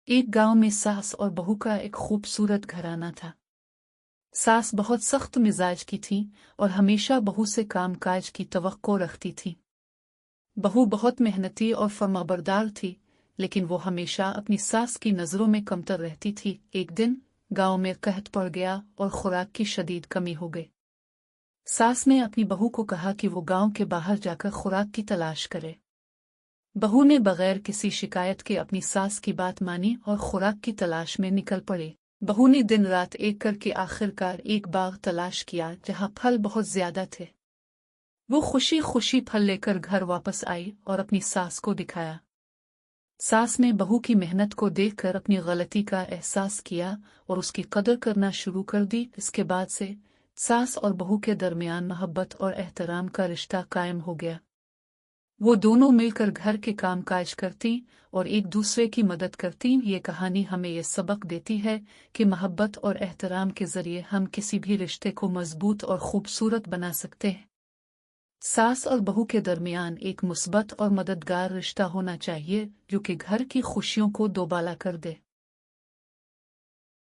ایک گاؤں میں ساس اور بہو کا ایک خوبصورت گھرانہ تھا۔ ساس بہت سخت مزاج کی تھی اور ہمیشہ بہو سے کام کاج کی توقع رکھتی تھی۔ بہو بہت محنتی اور فرمانبردار تھی، لیکن وہ ہمیشہ اپنی ساس کی نظروں میں کمتر رہتی تھی۔ ایک دن گاؤں میں قحط پڑ گیا اور خوراک کی شدید کمی ہو گئی۔ ساس نے اپنی بہو کو کہا کہ وہ گاؤں کے باہر جا کر خوراک کی تلاش کرے۔ بہو نے بغیر کسی شکایت کے اپنی ساس کی بات مانی اور خوراک کی تلاش میں نکل پڑی۔ بہو نے دن رات ایک کر کے آخرکار ایک باغ تلاش کیا جہاں پھل بہت زیادہ تھے۔ وہ خوشی خوشی پھل لے کر گھر واپس آئی اور اپنی ساس کو دکھایا۔ ساس نے بہو کی محنت کو دیکھ کر اپنی غلطی کا احساس کیا اور اس کی قدر کرنا شروع کر دی۔ اس کے بعد سے ساس اور بہو کے درمیان محبت اور احترام کا رشتہ قائم ہو گیا۔ وہ دونوں مل کر گھر کے کام کاج کرتی اور ایک دوسرے کی مدد کرتی۔ یہ کہانی ہمیں یہ سبق دیتی ہے کہ محبت اور احترام کے ذریعے ہم کسی بھی رشتے کو مضبوط اور خوبصورت بنا سکتے ہیں۔ ساس اور بہو کے درمیان ایک مثبت اور مددگار رشتہ ہونا چاہیے جو کہ گھر کی خوشیوں کو دوبالا کر دے۔